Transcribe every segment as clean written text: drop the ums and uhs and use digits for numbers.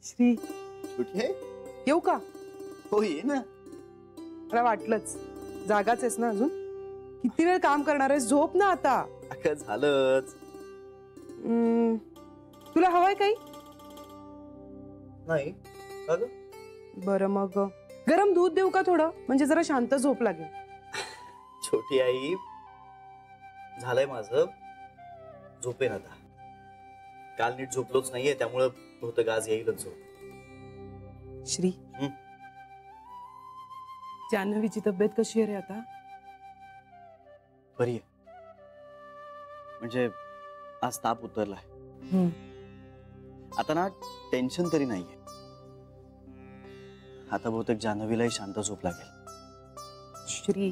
श्री छोटी आहे येऊ का? हो ये ना. मला वाटलंच जागाच आहेस ना अजून. किती वेळ काम करणार आहेस? झोप ना आता. अगं झालंच. तुला हवाय काही? नाही बरं मग गरम दूध देऊ का थोडं, म्हणजे जरा शांत झोप लागेल. छोटी आई झालंय माझं, झोपेन आता. काल नीट झोपलोच नाहीये त्यामुळे बहुतेक आज येईलच झोप. श्री जान्हवीची तब्येत कशी आहे रे आता? बरी आहे, म्हणजे आज ताप उतरलाय. आता ना टेन्शन तरी नाहीये. आता बहुतेक जान्हवीलाही शांत झोप लागेल. श्री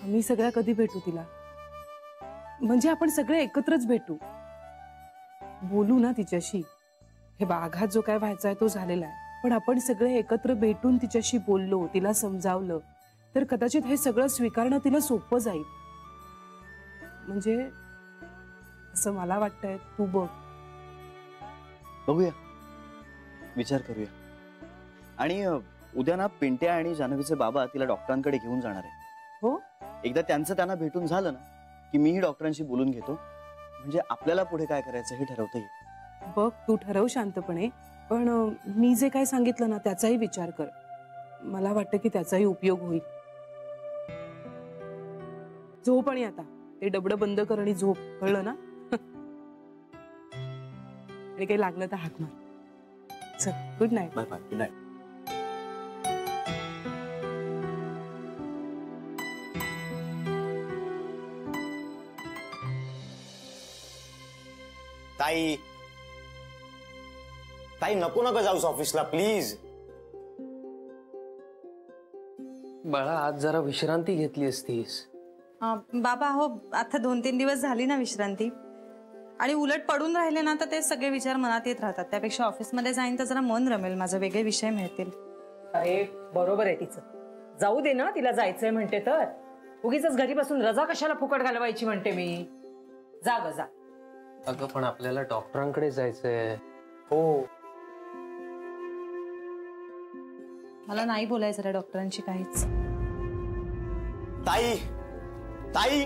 आम्ही सगळ्या कधी भेटू तिला? म्हणजे आपण सगळे एकत्रच भेटू, बोलू ना तिच्याशी. हे बाघात जो काय व्हायचा आहे तो झालेला आहे, पण आपण सगळे एकत्र भेटून तिच्याशी बोललो, तिला समजावलं तर कदाचित हे सगळं स्वीकारणं तिला सोपं जाईल. म्हणजे असं मला वाटतंय. तू बघ. बघूया, विचार करूया. आणि उद्या ना पिंट्या आणि जान्हवीचे बाबा तिला डॉक्टरांकडे घेऊन जाणार आहे. हो, एकदा त्यांचं त्यांना भेटून झालं ना की मीही डॉक्टरांशी बोलून घेतो, म्हणजे आपल्याला पुढे काय करायचं हे ठरवता येईल. बघ तू ठरव शांतपणे, पण मी जे काय सांगितलं ना त्याचाही विचार कर. मला वाटतं की त्याचाही उपयोग होईल. झोप आणि आता ते डबडं बंद कर आणि झोप, कळलं ना? आणि काही लागलं तर हाक मार. चल, good night. Bye bye, good night. ताई ताई नको नका जाऊस ऑफिसला प्लीज. बाळा आज जरा विश्रांती घेतली असतीस. बाबा हो, आता 2-3 दिवस झाली ना विश्रांती, आणि उलट पडून राहिले ना तर ते सगळे विचार मनात येत राहतात. त्यापेक्षा ऑफिसमध्ये जाईन तर जरा मन रमेल, माझे वेगळे विषय मिळतील. अरे बरोबर आहे तिचं, जाऊ दे ना, तिला जायचंय म्हणते तर. उगीच घरी बसून रजा कशाला फुकट घालवायची म्हणते मी. जा ग जा. अगं पण आपल्याला डॉक्टरांकडे जायचंय. हो मला नाही बोलायचं रे डॉक्टरांशी काहीच. ताई ताई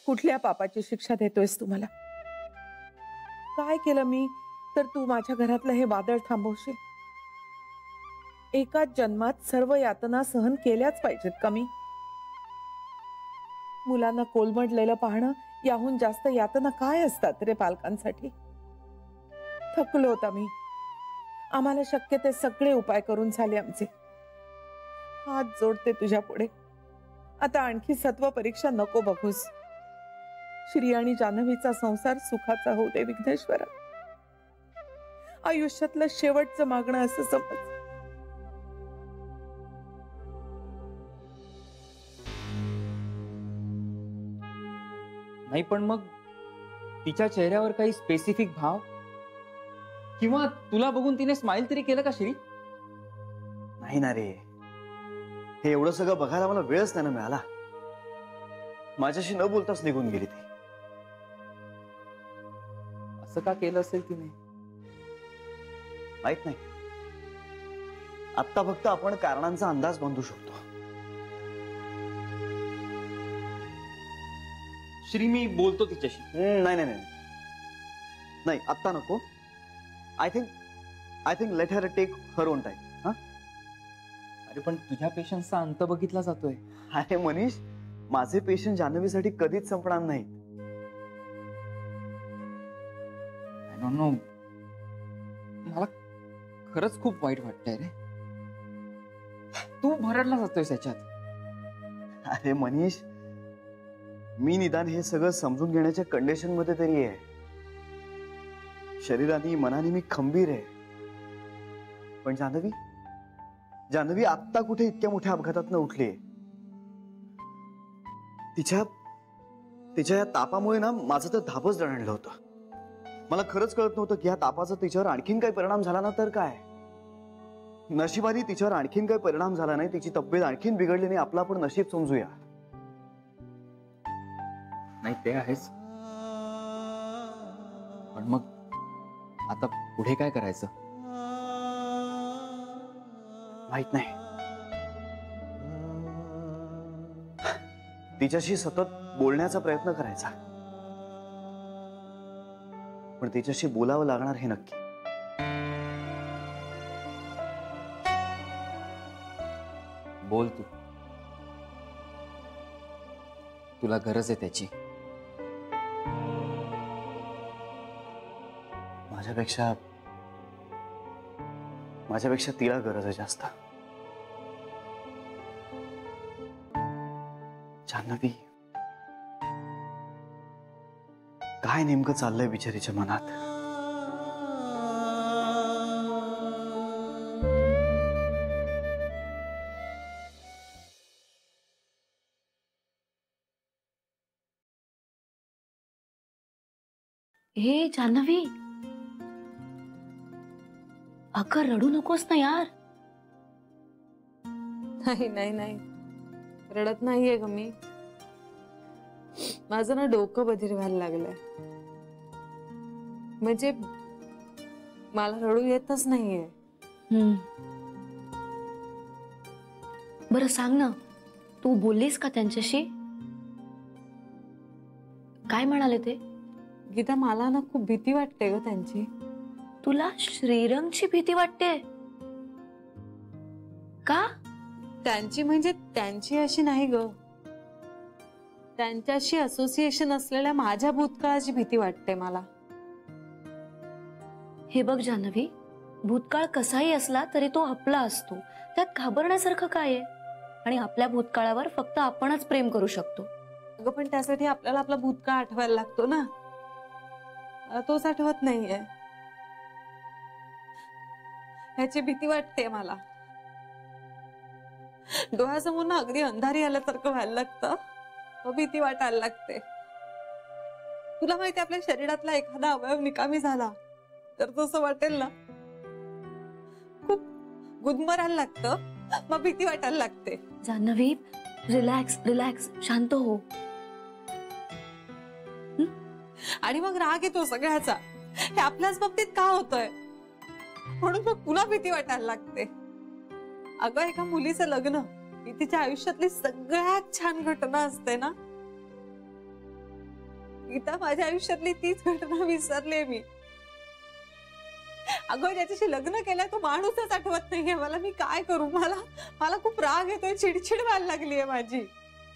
कुठल्या पापाची शिक्षा देतोयस तू मला? काय केलं मी तर तू माझ्या घरातलं हे वादळ थांबवशील? एकाच जन्मात सर्व यातना सहन केल्याच पाहिजेत का मी? मुलांना कोलमडलेलं पाहणं याहून जास्त यातना काय असतात रे पालकांसाठी? थकलो होता मी. आम्हाला शक्य ते सगळे उपाय करून झाले आमचे. हात जोडते तुझ्या पुढे, आता आणखी सत्व परीक्षा नको बघूस. श्री आणि जान्हवीचा संसार सुखाचा होऊ दे विघ्नेश्वरा. आयुष्यातलं शेवटचं मागणं असं समज. नाही पण मग तिच्या चेहऱ्यावर काही स्पेसिफिक भाव किंवा तुला बघून तिने स्माइल तरी केलं का श्री? नाही ना रे, हे एवढं सगळं बघायला मला वेळच नाही ना मिळाला. माझ्याशी न बोलताच निघून गेली ती. असं का केलं असेल तिने? माहित नाही. आत्ता फक्त आपण कारणांचा अंदाज बांधू शकतो. श्री मी बोलतो तिच्याशी. नाही नाही नाही नाही, आत्ता नको. I think let her take her own time. हा, अरे पण तुझ्या पेशन्सचा अंत बघितला जातोय. अरे मनीष, माझे पेशंट जान्हवीसाठी कधीच संपणार नाहीत. आय डोंट नो, मला खरंच खूप वाईट वाटतंय रे. तू भरडला जातोय त्याच्यात. अरे मनीष, मी निदान हे सगळं समजून घेण्याच्या कंडिशन मध्ये तरी आहे. शरीराने मनाने मी खंबीर आहे. पण जान्हवी आत्ता कुठे इतक्या मोठ्या अपघातातनं उठली. तिच्या या तापामुळे ना माझं तर धापच दणलं होतं. मला खरंच कळत नव्हतं की या तापाचा तिच्यावर आणखीन काही परिणाम झाला ना तर काय. नशिबाने तिच्यावर आणखीन काही परिणाम झाला नाही. तिची तब्येत आणखीन बिघडली नाही. आपला पण नशीब समजूया. नाही ते आहेच, पण मग आता पुढे काय करायचं? माहित नाही. तिच्याशी सतत बोलण्याचा प्रयत्न करायचा, पण तिच्याशी बोलावं लागणार हे नक्की. बोल तू, तुला गरज आहे त्याची. माझ्यापेक्षा तिला गरज आहे जास्त. जान्हवी, काय नेमकं चाललंय बिचारीच्या मनात? हे जान्हवी, अगं रडू नकोस ना यार. नाही नाही नाही, रडत नाहीये ग मी. माझं ना डोकं बधीर व्हायला लागलंय. म्हणजे मला रडू येतच नाहीये. बरं सांग ना, तू बोललीस का त्यांच्याशी? काय म्हणाले ते? गीता, मला ना खूप भीती वाटते ग त्यांची. तुला श्रीरंगची भीती वाटते का? त्यांची म्हणजे त्यांची अशी नाही ग, त्यांच्याशी असोसिएशन असलेल्या माझ्या भूतकाळाची भीती वाटते मला. हे बघ जान्हवी, भूतकाळ कसाही असला तरी तो आपला असतो. त्यात घाबरण्यासारखं काय आहे? आणि आपल्या भूतकाळावर फक्त आपणच प्रेम करू शकतो. अगं पण त्यासाठी आपल्याला आपला भूतकाळ आठवायला लागतो ना. तोच आठवत नाहीये. ह्याची भीती वाटते मला. डोळ्यासमोर ना अगदी अंधारी आल्यासारखं व्हायला लागतं. भीती वाटायला लागते. तुला माहिती, आपल्या शरीरातला एखादा अवयव निकामी झाला तर तसं वाटेल ना, खूप गुदमरायला लागतं. मग भीती वाटायला लागते. जान्हवी, रिलॅक्स रिलॅक्स, शांत हो. आणि मग राग येतो सगळ्याचा. हे आपल्याच बाबतीत का होतंय? म्हणून मग पुन्हा भीती वाटायला लागते. अगं, एका मुलीचं लग्न ही तिच्या आयुष्यातली सगळ्यात छान घटना असते ना. गीता, माझ्या आयुष्यातली तीच घटना विसरले मी. अगं, ज्याच्याशी लग्न केलंय तो माणूसच आठवत नाहीये मला. मी काय करू? मला खूप राग येतोय. चिडचिड व्हायला लागलीये माझी.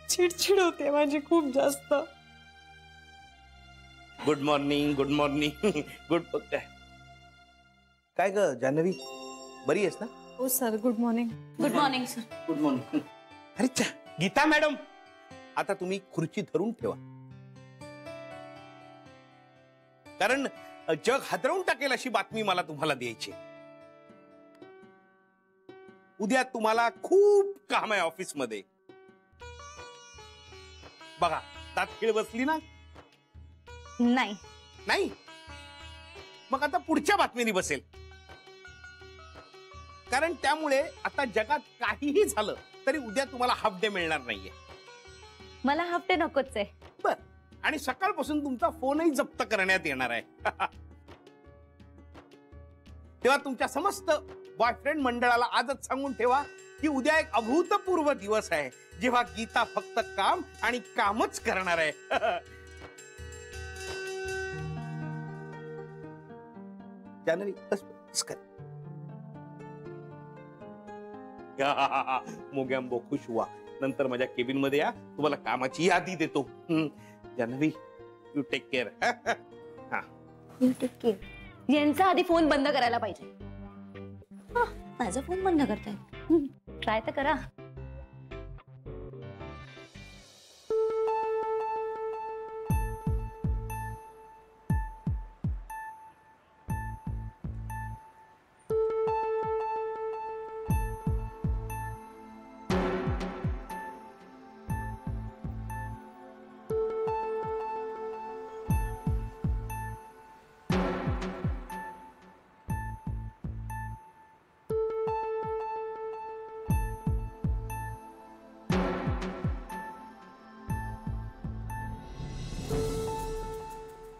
चिडचिड होते माझी खूप जास्त. Good morning. Good morning. Good. काय ग जान्हवी, बरी आहेस ना? हो sir, good morning. Good morning sir. Good morning. अरे चा, गीता मॅडम, आता तुम्ही खुर्ची धरून ठेवा, कारण जग हादरवून टाकेल अशी बातमी मला तुम्हाला द्यायची. उद्या तुम्हाला खूप काम आहे ऑफिस मध्ये. बघा, तात खीळ बसली ना, नाही. नाही? मग आता पुढच्या बातमीने बसेल. कारण त्यामुळे आता जगात काहीही झालं तरी उद्या तुम्हाला हाफ डे मिळणार नाहीये. मला हाफ डे नकोच आहे. बर. आणि सकाळपासून तुमचा फोनही जप्त करण्यात येणार आहे. तेव्हा तुमच्या समस्त बॉयफ्रेंड मंडळाला आजच सांगून ठेवा की उद्या एक अभूतपूर्व दिवस आहे जेव्हा गीता फक्त काम आणि कामच करणार आहे. जान्हवी, बस कर. मोग्यांबो खुश हुआ. नंतर माझ्या केबिन मध्ये या, तुम्हाला कामाची यादी देतो. Janhavi, you take care. यांचा आधी फोन बंद करायला पाहिजे. माझा फोन बंद करताय, ट्राय तर करा.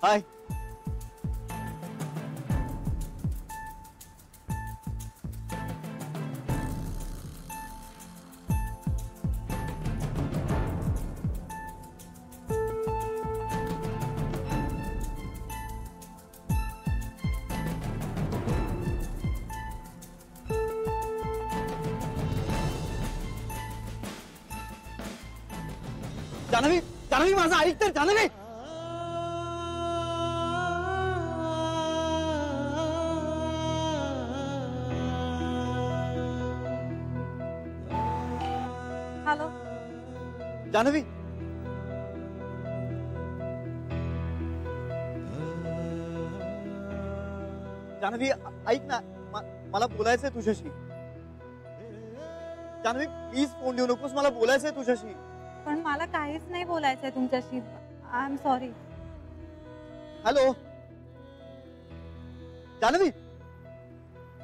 हाय. जान्हवी, जान्हवी, माझं ऐक तर. जान्हवी, हॅलो. जान्हवी, जान्हवी, ऐक ना. मला बोलायचंय तुझ्याशी. जान्हवी, प्लीज फोन देऊ नकोस. मला बोलायचंय तुझ्याशी. पण मला काहीच नाही बोलायचंय तुमच्याशी. I am sorry. Hello Janhavi,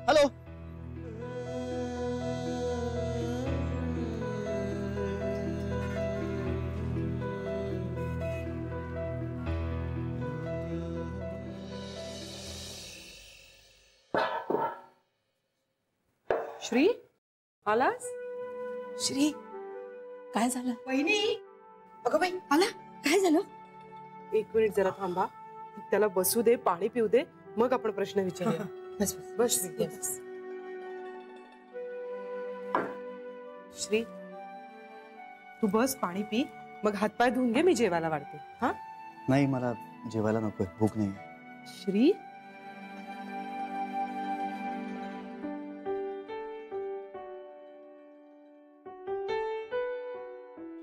hello. Shri, आलास? श्री, काय झालं? वहिनी, अगं बाई, आला. काय झालं? एक मिनिट जरा थांबा. त्याला बसू दे, पाणी पिऊ दे, मग आपण प्रश्न विचारूया. बस बस श्री, बस. श्री, तू बस, पाणी पी, मग हातपाय धुवून घे. मी जेवायला वाढते. हा? नाही, मला जेवायला नकोय, भूक नाही. श्री,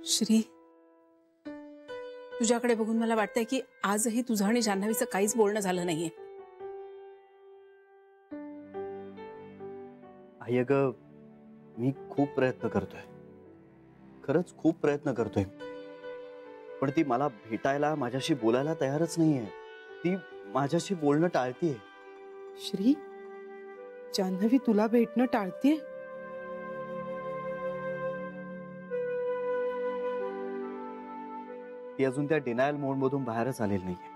श्री, तुझ्याकडे बघून मला वाटतंय की आजही तुझं आणि जान्हवीचं काहीच बोलणं झालं नाहीये. आई अगं, मी खूप प्रयत्न करतोय, खरंच खूप प्रयत्न करतोय, पण ती मला भेटायला, माझ्याशी बोलायला तयारच नाहीये. ती माझ्याशी बोलणं टाळतीये. श्री, जान्हवी तुला भेटणं टाळतीये? ती अजून त्या डिनायल मोड मधून बाहेरच आलेली नाहीये.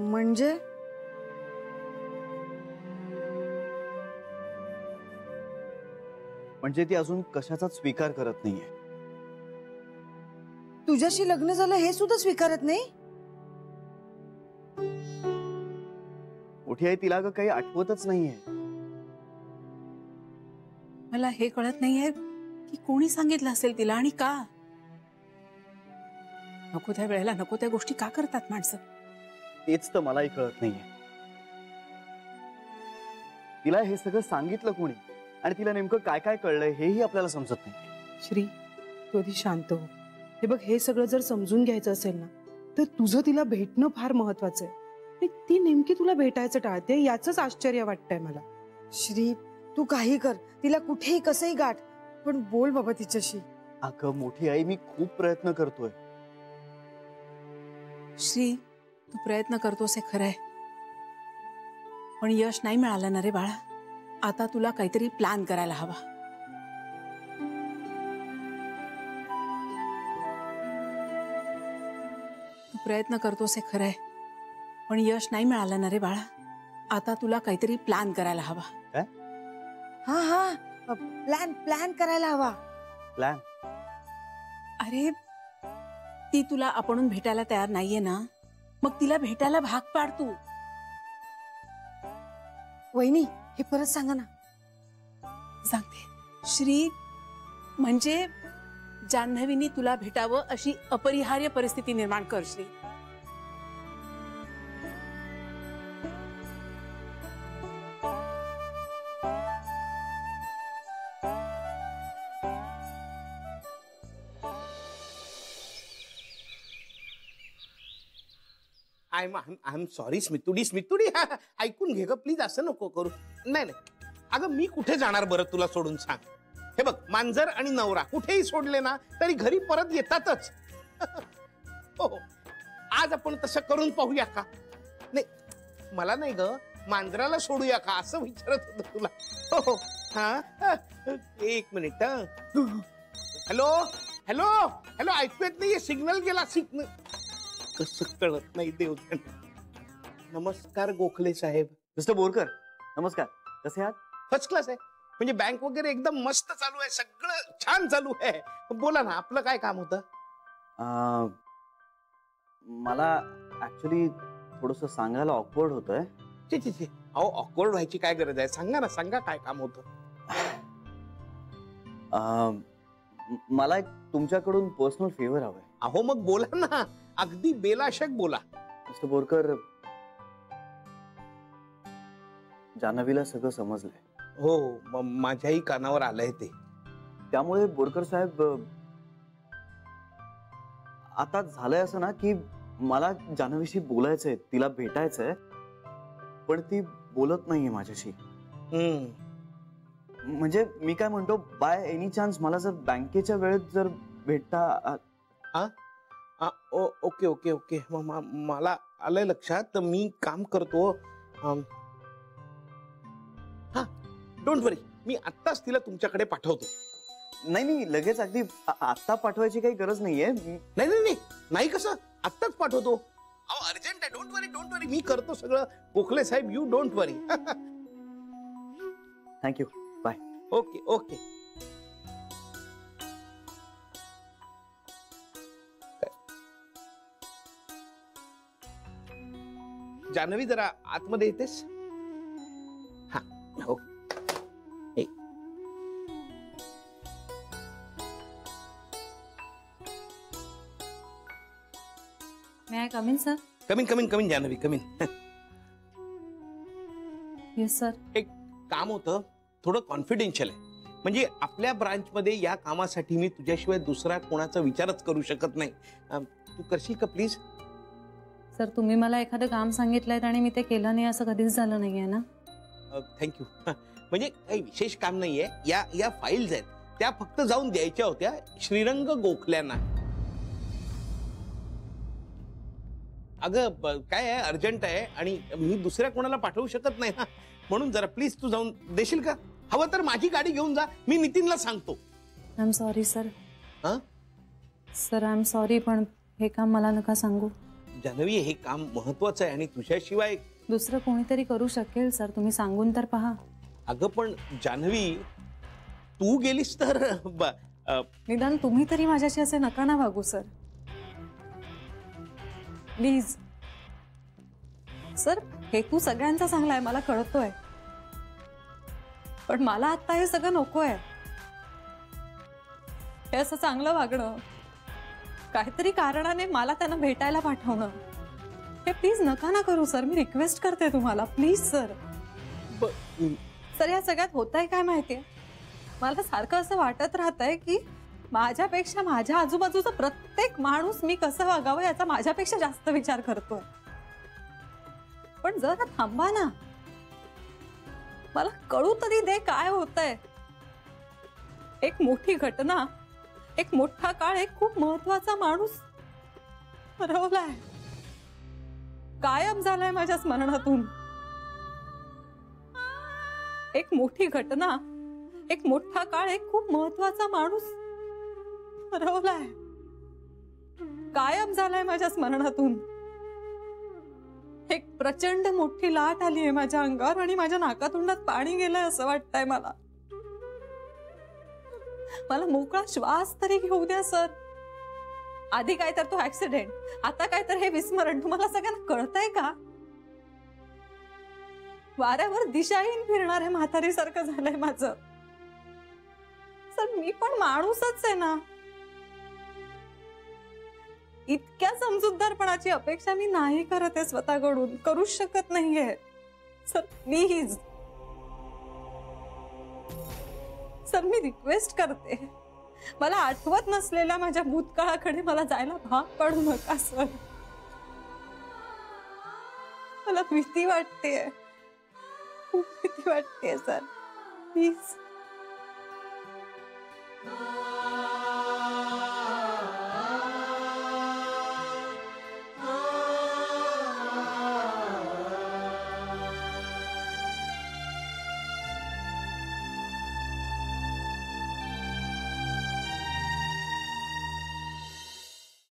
म्हणजे म्हणजे ती अजून कशाचाच स्वीकार करत नाहीये. तुझ्याशी लग्न झालं हे सुद्धा स्वीकारत नाही? मोठी आई, तिला काही आठवतच नाहीये. मला हे कळत नाहीये की कोणी सांगितलं असेल तिला आणि का. नको त्या वेळेला नको त्या गोष्टी का करतात माणसं? तेच तर मलाही कळत नाहीये. तिला हे सगळं सांगितलं कोणी आणि तिला नेमकं काय काय कळलंय हेही आपल्याला समजत नाही. श्री, तू आधी शांत हो. हे बघ, हे सगळं जर समजून घ्यायचं असेल ना, तर तुझं तिला भेटणं फार महत्वाचं आहे. आणि ती नेमकी तुला भेटायचं टाळते याचंच आश्चर्य वाटतंय मला. श्री, तू काही कर, तिला कुठेही कसंही गाठ, पण बोल बाबा तिच्याशी. अगं मोठी आई, मी खूप प्रयत्न करतोय. श्री, तू प्रयत्न करतोस हे खरंय, पण यश नाही मिळालं ना रे बाळा. आता तुला काहीतरी प्लॅन करायला हवा. तू प्रयत्न करतोस हे खरंय, पण यश नाही मिळालं ना रे बाळा. आता तुला काहीतरी प्लॅन करायला हवा. हा हा, प्लॅन करायला हवा. प्लॅन? अरे, ती तुला आपणून भेटायला तयार नाहीये ना, मग तिला भेटायला भाग पाड तू. वहिनी, हे परत सांगा ना. सांगते श्री, म्हणजे जान्हवीनी तुला भेटावं अशी अपरिहार्य परिस्थिती निर्माण कर श्री. आय एम सॉरी स्मितुडी ऐकून घे ग प्लीज, असं नको करू. नाही नाही अगं, मी कुठे जाणार बरं तुला सोडून सांग. हे बघ, मांजर आणि नवरा कुठेही सोडले ना तरी घरी परत येतातच. हो, आज आपण तसं करून पाहूया का? नाही, मला नाही ग, मांजराला सोडूया का असं विचारत होतं तुला. हो हा, एक मिनिट. हॅलो हॅलो हॅलो, ऐकू येत नाहीये, सिग्नल गेला. सिग्नल कसं कळत नाही देव. नमस्कार गोखले साहेब. मिस्टर बोरकर, नमस्कार. कसे आहात? फर्स्ट क्लास आहे. म्हणजे बँक वगैरे एकदम मस्त चालू आहे, सगळं छान चालू आहे. बोला ना, आपलं काय काम होतं? मला ऍक्च्युली थोडस सांगायला ऑकवर्ड होतंय. अहो, ऑकवर्ड व्हायची काय गरज आहे? सांगा ना, सांगा काय काम होतं. मला एक तुमच्याकडून पर्सनल फेवर हवंय. अहो मग बोला ना, अगदी बेलाशक बोला. मिस्टर बोरकर, जान्हवीला सगळं समजलंय. हो, माझ्याही कानावर आलंय ते. त्यामुळे बोरकर साहेब, आता झालंय असं ना की मला जान्हवीशी बोलायचंय, तिला भेटायचंय, पण ती बोलत नाहीये माझ्याशी. म्हणजे मी काय म्हणतो, बाय एनी चान्स मला जर बँकेच्या वेळेत जर भेटता. ओके ओके ओके, मला आलंय लक्षात. तर मी काम करतो. हा, डोंट वरी, मी आत्ताच तिला तुमच्याकडे पाठवतो. नाही, लगेच अगदी आत्ता पाठवायची काही गरज नाहीये. नाही कसं, आत्ताच पाठवतो. अहो अर्जंट आहे. डोंट वरी, मी करतो सगळं. गोखले साहेब, you don't worry. Thank you, bye. Okay okay. Janhavi, जरा आतमध्ये येतेस? हा, हो. May I come in sir? Come in Janhavi, come in. Yes sir. एक काम होतं, थोडं कॉन्फिडेन्शियल आहे. म्हणजे आपल्या ब्रांच मध्ये या कामासाठी मी तुझ्याशिवाय दुसरा कोणाचा विचारच करू शकत नाही. तू करशील का प्लीज? सर, तुम्ही मला एखादं काम सांगितलंय आणि मी ते केलं नाही असं कधीच झालं नाहीये ना. थँक्यू. म्हणजे काही विशेष काम नाहीये. या फाईल्स आहेत, त्या फक्त जाऊन द्यायच्या होत्या श्रीरंग गोखल्यांना. अगं काय आहे, अर्जंट आहे आणि मी दुसऱ्या कोणाला पाठवू शकत नाही ना, म्हणून जरा प्लीज तू जाऊन देशील का? हवं तर माझी गाडी घेऊन जा, मी नितीनला सांगतो. I am sorry sir. Sir, I am sorry, पण हे काम मला नका सांगू. जान्हवी, हे काम महत्वाचं आहे आणि तुझ्याशिवाय दुसरं कोणीतरी करू शकेल सर, तुम्ही सांगून तर पहा. अगं पण जान्हवी, तू गेलीस तर निदान तुम्ही तरी माझ्याशी असे नका ना वागू सर, प्लीज. सर, हेतू सगळ्यांचा चांगला आहे, मला कळतोय, पण मला आता हे सगळं नकोय. हे असं चांगलं वागणं, काहीतरी कारणाने मला त्यांना भेटायला पाठवणं, हे प्लीज नका ना करू सर. मी रिक्वेस्ट करते तुम्हाला, प्लीज सर. सर, या सगळ्यात होतंय काय माहितीये, मला सारखं असं वाटत राहतंय की माझ्यापेक्षा माझ्या आजूबाजूचा प्रत्येक माणूस मी कसं वागावं याचा माझ्यापेक्षा जास्त विचार करतोय. पण जरा थांबा ना, मला कळू तरी दे काय होतंय. एक मोठी घटना एक मोठा काळ एक खूप महत्वाचा माणूस हरवलाय, गायब झालाय माझ्या स्मरणातून. एक मोठी घटना, एक मोठा काळ एक खूप महत्वाचा माणूस हरवलाय, गायब झालाय माझ्या स्मरणातून. एक प्रचंड मोठी लाट आली आहे माझ्या अंगावर आणि माझ्या नाकातोंडात पाणी गेलंय असं वाटतंय मला. मला मोकळा श्वास तरी घेऊ द्या सर. आधी काय तर तो ऍक्सिडेंट, आता काय तर हे विस्मरण. तुम्हाला सगळ्यांना कळतंय का? वाऱ्यावर दिशाहीन फिरणाऱ्या म्हातारीसारखं झालंय माझं. सर मी पण माणूसच आहे ना. इतक्या समजूतदारपणाची अपेक्षा मी नाही करत आहे स्वतःकडून, करूच शकत नाहीये. Sir please sir, me request करते, मला आठवत नसलेल्या माझ्या भूतकाळाकडे मला जायला भाग पाडू नका सर. मला भीती वाटतेय, खूप भीती वाटतेय सर, प्लीज.